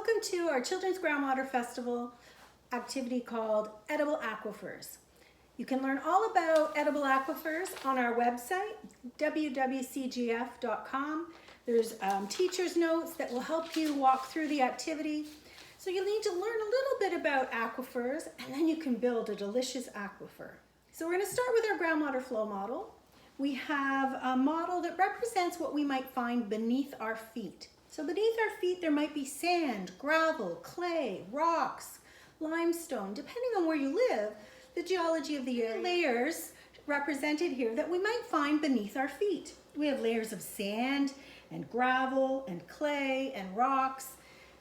Welcome to our Children's Groundwater Festival activity called Edible Aquifers. You can learn all about edible aquifers on our website, www.cgf.com. There's teacher's notes that will help you walk through the activity. So you'll need to learn a little bit about aquifers, and then you can build a delicious aquifer. So we're going to start with our groundwater flow model. We have a model that represents what we might find beneath our feet. So beneath our feet there might be sand, gravel, clay, rocks, limestone. Depending on where you live, the geology of the layers represented here that we might find beneath our feet. We have layers of sand and gravel and clay and rocks,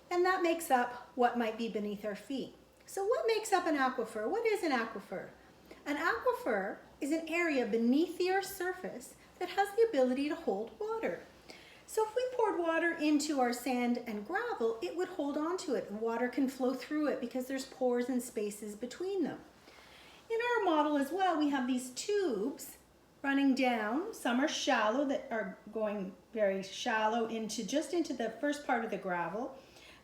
and that makes up what might be beneath our feet. So what makes up an aquifer? What is an aquifer? An aquifer is an area beneath the Earth's surface that has the ability to hold water. So if we poured water into our sand and gravel, it would hold on to it, and water can flow through it because there's pores and spaces between them. In our model as well, we have these tubes running down. Some are shallow, that are going very shallow just into the first part of the gravel,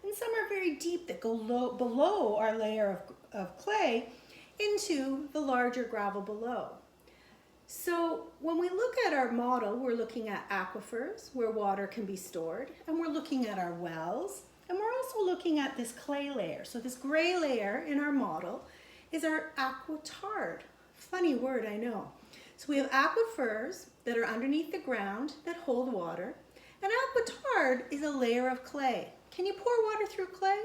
and some are very deep that go below our layer of clay into the larger gravel below. So when we look at our model, we're looking at aquifers where water can be stored, and we're looking at our wells, and we're also looking at this clay layer. So this gray layer in our model is our aquitard. Funny word, I know. So we have aquifers that are underneath the ground that hold water, and aquitard is a layer of clay. Can you pour water through clay?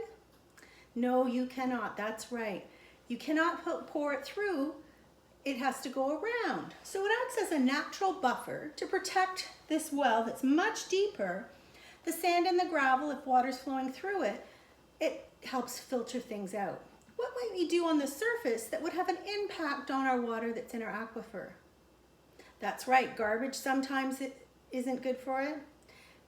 No, you cannot. That's right. You cannot pour it through. It has to go around. So it acts as a natural buffer to protect this well that's much deeper. The sand and the gravel, if water's flowing through it, it helps filter things out. What might we do on the surface that would have an impact on our water that's in our aquifer? That's right, garbage sometimes it isn't good for it.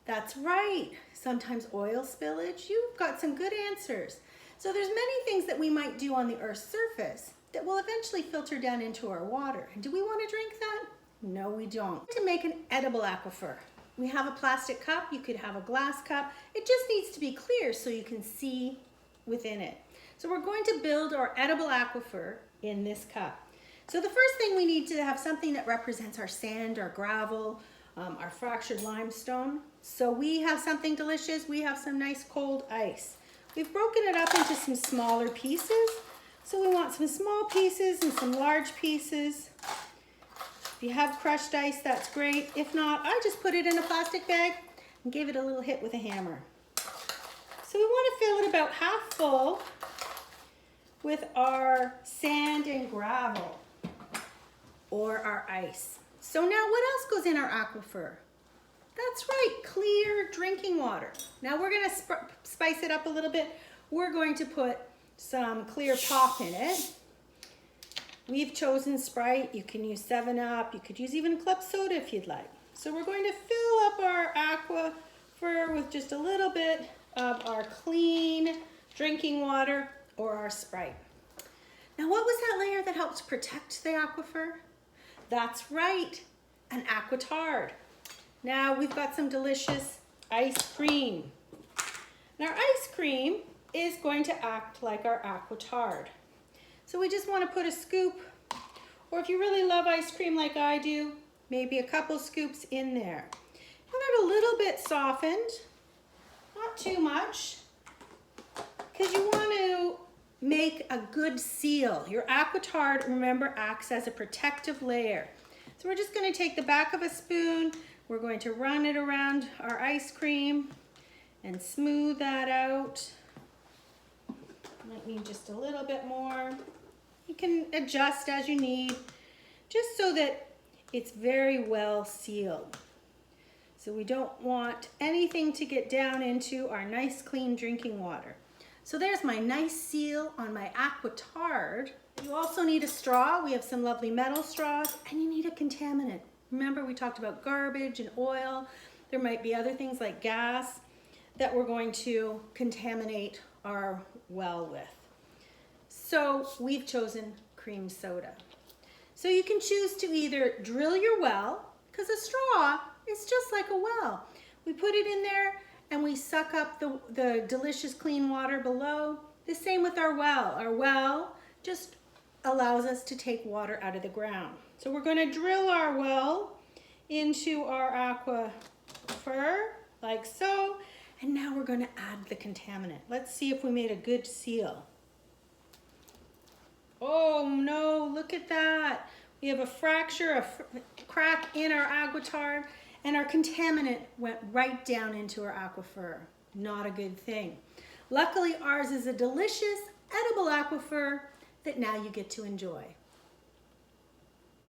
That's right, sometimes oil spillage. You've got some good answers. So there's many things that we might do on the Earth's surface that will eventually filter down into our water. And do we want to drink that? No, we don't. To make an edible aquifer, we have a plastic cup, you could have a glass cup. It just needs to be clear so you can see within it. So we're going to build our edible aquifer in this cup. So the first thing, we need to have something that represents our sand, our gravel, our fractured limestone. So we have something delicious. We have some nice cold ice. We've broken it up into some smaller pieces. So we want some small pieces and some large pieces. If you have crushed ice, that's great. If not, I just put it in a plastic bag and gave it a little hit with a hammer. So we want to fill it about half full with our sand and gravel or our ice. So now what else goes in our aquifer? That's right, clear drinking water. Now we're going to spice it up a little bit. We're going to put some clear pop in it. We've chosen Sprite. You can use 7-Up. You could use even club soda if you'd like. So we're going to fill up our aquifer with just a little bit of our clean drinking water or our Sprite. Now what was that layer that helps protect the aquifer? That's right, an aquitard. Now we've got some delicious ice cream. And our ice cream is going to act like our aquitard. So we just want to put a scoop, or if you really love ice cream like I do, maybe a couple scoops in there. Have it a little bit softened, not too much, because you want to make a good seal. Your aquitard, remember, acts as a protective layer. So we're just going to take the back of a spoon, we're going to run it around our ice cream and smooth that out. Might need just a little bit more. You can adjust as you need, just so that it's very well sealed. So we don't want anything to get down into our nice clean drinking water. So there's my nice seal on my aquitard. You also need a straw. We have some lovely metal straws, and you need a contaminant. Remember, we talked about garbage and oil. There might be other things like gas that we're going to contaminate our well with. So we've chosen cream soda. So you can choose to either drill your well, because a straw is just like a well. We put it in there and we suck up the delicious clean water below. The same with our well. Our well just allows us to take water out of the ground. So we're going to drill our well into our aquifer like so, and now we're going to add the contaminant. Let's see if we made a good seal. Oh no, look at that. We have a fracture, a crack in our aquifer, and our contaminant went right down into our aquifer. Not a good thing. Luckily, ours is a delicious, edible aquifer that now you get to enjoy.